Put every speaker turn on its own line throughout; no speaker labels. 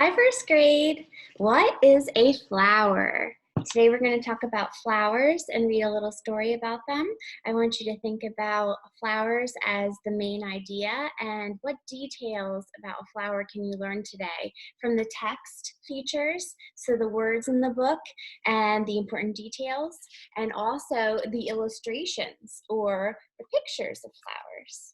Hi, first grade. What is a flower? Today we're going to talk about flowers and read a little story about them. I want you to think about flowers as the main idea and what details about a flower can you learn today from the text features, so the words in the book and the important details, and also the illustrations or the pictures of flowers.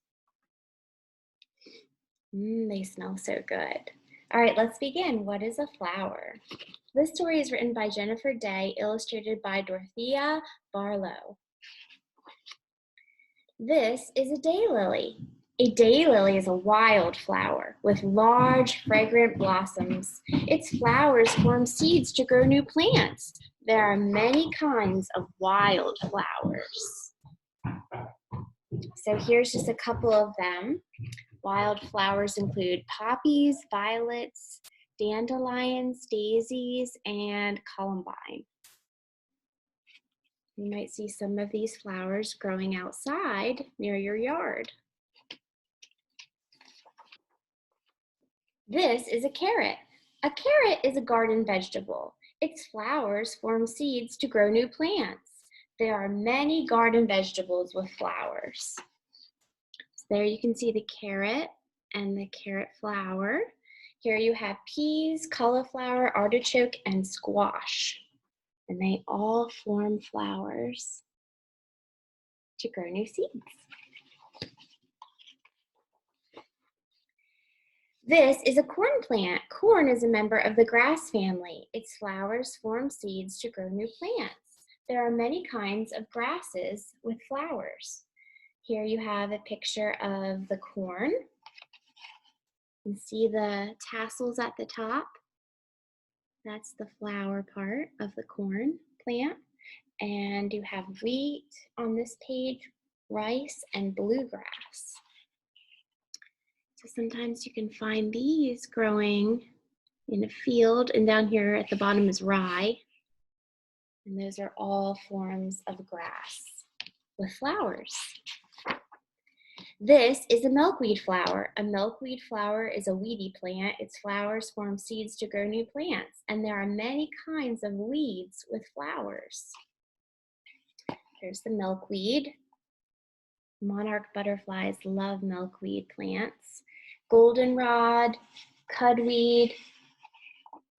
They smell so good. All right, let's begin. What is a flower? This story is written by Jenifer, illustrated by Dorothea, Barlowe. This is a daylily. A daylily is a wild flower with large, fragrant blossoms. Its flowers form seeds to grow new plants. There are many kinds of wild flowers. So here's just a couple of them. Wild flowers include poppies, violets, dandelions, daisies, and columbine. You might see some of these flowers growing outside near your yard. This is a carrot. A carrot is a garden vegetable. Its flowers form seeds to grow new plants. There are many garden vegetables with flowers. So there you can see the carrot and the carrot flower. Here you have peas, cauliflower, artichoke, and squash. And they all form flowers to grow new seeds. This is a corn plant. Corn is a member of the grass family. Its flowers form seeds to grow new plants. There are many kinds of grasses with flowers. Here you have a picture of the corn. You see the tassels at the top. That's the flower part of the corn plant. And you have wheat on this page, rice, and bluegrass. So sometimes you can find these growing in a field, and down here at the bottom is rye. And those are all forms of grass with flowers. This is a milkweed flower. A milkweed flower is a weedy plant. Its flowers form seeds to grow new plants, and there are many kinds of weeds with flowers. Here's the milkweed. Monarch butterflies love milkweed plants. Goldenrod, cudweed,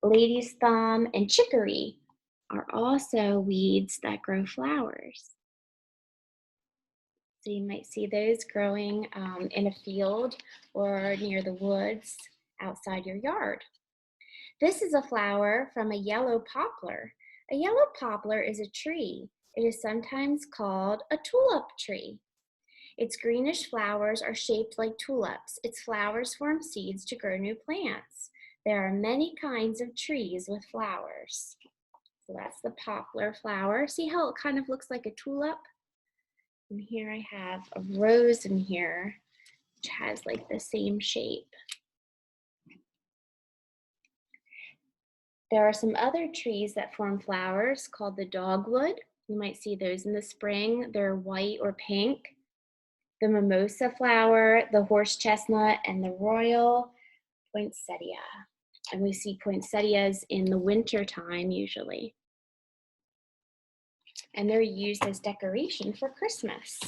lady's thumb, and chicory are also weeds that grow flowers. So you might see those growing in a field or near the woods outside your yard. This is a flower from a yellow poplar. A yellow poplar is a tree. It is sometimes called a tulip tree. Its greenish flowers are shaped like tulips. Its flowers form seeds to grow new plants. There are many kinds of trees with flowers. So that's the poplar flower. See how it kind of looks like a tulip? And here I have a rose in here, which has like the same shape. There are some other trees that form flowers called the dogwood. You might see those in the spring. They're white or pink. The mimosa flower, the horse chestnut, and the royal poinsettia. And we see poinsettias in the winter time usually. And they're used as decoration for Christmas.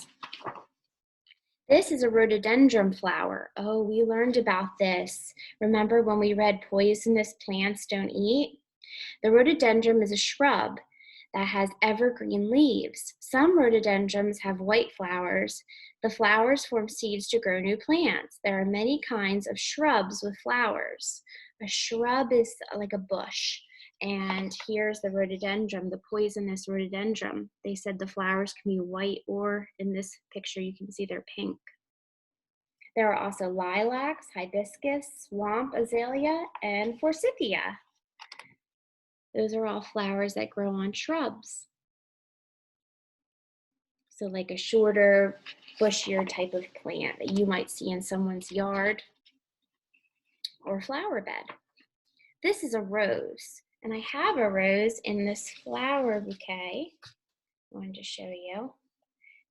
This is a rhododendron flower. Oh, we learned about this. Remember when we read poisonous plants don't eat? The rhododendron is a shrub that has evergreen leaves. Some rhododendrons have white flowers. The flowers form seeds to grow new plants. There are many kinds of shrubs with flowers. A shrub is like a bush. And here's the rhododendron, the poisonous rhododendron. They said the flowers can be white, or in this picture you can see they're pink. There are also lilacs, hibiscus, swamp azalea, and forsythia. Those are all flowers that grow on shrubs. So like a shorter, bushier type of plant that you might see in someone's yard or flower bed. This is a rose, and I have a rose in this flower bouquet. I wanted to show you.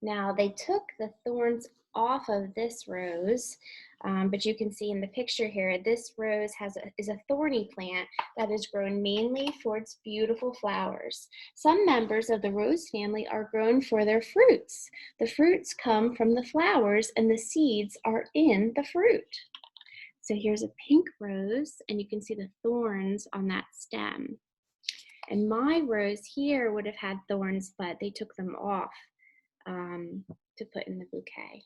Now they took the thorns off of this rose But you can see in the picture here, this rose is a thorny plant that is grown mainly for its beautiful flowers. Some members of the rose family are grown for their fruits. The fruits come from the flowers and the seeds are in the fruit. So here's a pink rose, and you can see the thorns on that stem. And my rose here would have had thorns, but they took them off to put in the bouquet.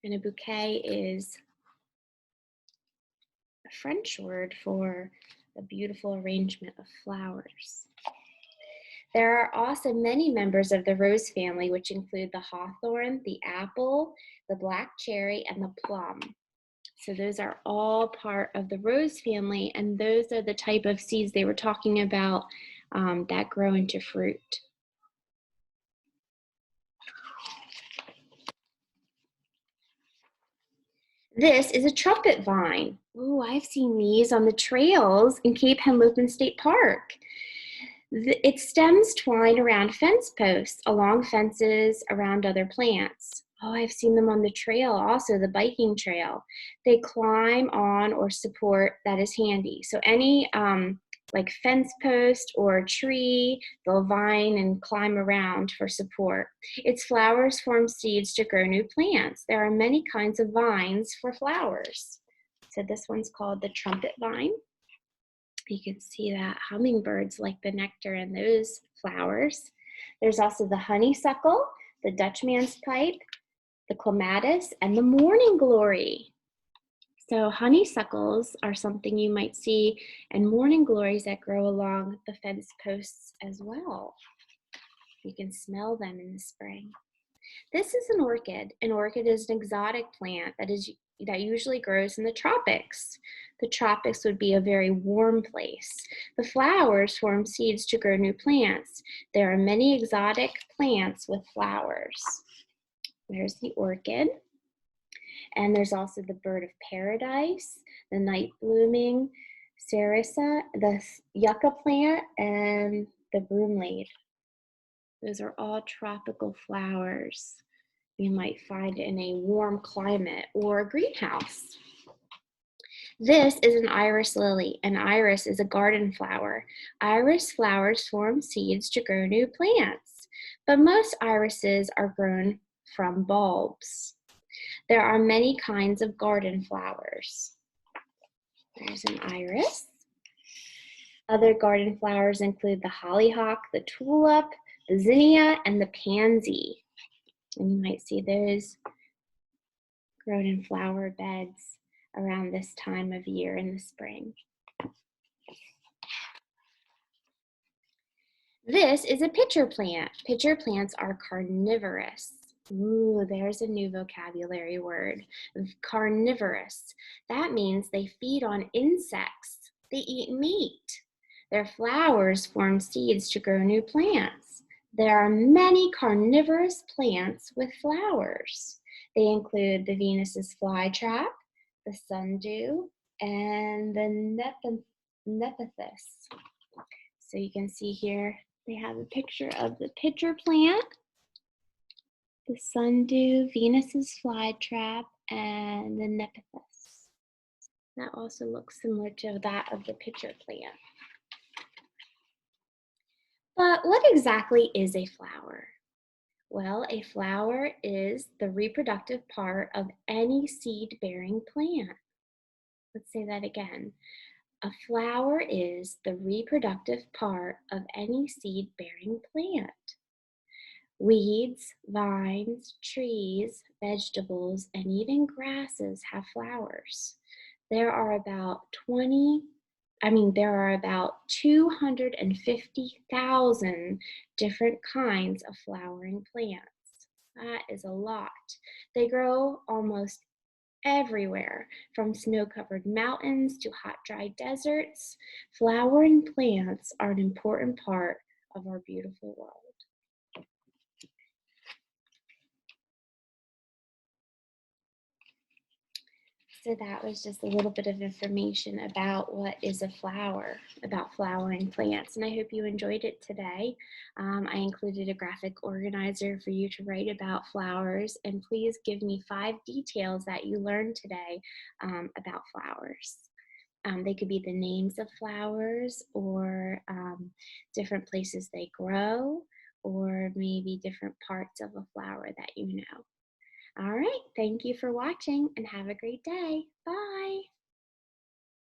And a bouquet is a French word for a beautiful arrangement of flowers. There are also many members of the rose family, which include the hawthorn, the apple, the black cherry, and the plum. So those are all part of the rose family, and those are the type of seeds they were talking about that grow into fruit. This is a trumpet vine. Ooh, I've seen these on the trails in Cape Henlopen State Park. Its stems twine around fence posts, along fences, around other plants. Oh, I've seen them on the trail also, the biking trail. They climb on or support that is handy. So any like fence post or tree, they'll vine and climb around for support. Its flowers form seeds to grow new plants. There are many kinds of vines for flowers. So this one's called the trumpet vine. You can see that hummingbirds like the nectar in those flowers. There's also the honeysuckle, the Dutchman's pipe, the clematis, and the morning glory. So honeysuckles are something you might see, and morning glories that grow along the fence posts as well. You can smell them in the spring. This is an orchid. An orchid is an exotic plant that usually grows in the tropics. The tropics would be a very warm place. The flowers form seeds to grow new plants. There are many exotic plants with flowers. There's the orchid. And there's also the bird of paradise, the night blooming cerisa, the yucca plant, and the broomlade. Those are all tropical flowers you might find in a warm climate or a greenhouse. This is an iris lily. An iris is a garden flower. Iris flowers form seeds to grow new plants, but most irises are grown from bulbs. There are many kinds of garden flowers. There's an iris. Other garden flowers include the hollyhock, the tulip, the zinnia, and the pansy. And you might see those grown in flower beds around this time of year in the spring. This is a pitcher plant. Pitcher plants are carnivorous. Ooh, there's a new vocabulary word, carnivorous. That means they feed on insects. They eat meat. Their flowers form seeds to grow new plants. There are many carnivorous plants with flowers. They include the Venus's flytrap, the sundew, and the nepenthes. So you can see here, they have a picture of the pitcher plant, the sundew, Venus's flytrap, and the nepenthes. That also looks similar to that of the pitcher plant. But what exactly is a flower? Well, a flower is the reproductive part of any seed-bearing plant. Let's say that again. A flower is the reproductive part of any seed-bearing plant. Weeds, vines, trees, vegetables, and even grasses have flowers. There are about 250,000 different kinds of flowering plants. That is a lot. They grow almost everywhere, from snow-covered mountains to hot, dry deserts. Flowering plants are an important part of our beautiful world. So that was just a little bit of information about what is a flower, about flowering plants, and I hope you enjoyed it today. I included a graphic organizer for you to write about flowers, and please give me 5 details that you learned today about flowers. They could be the names of flowers, or different places they grow, or maybe different parts of a flower that you know. All right, thank you for watching and have a great day. Bye.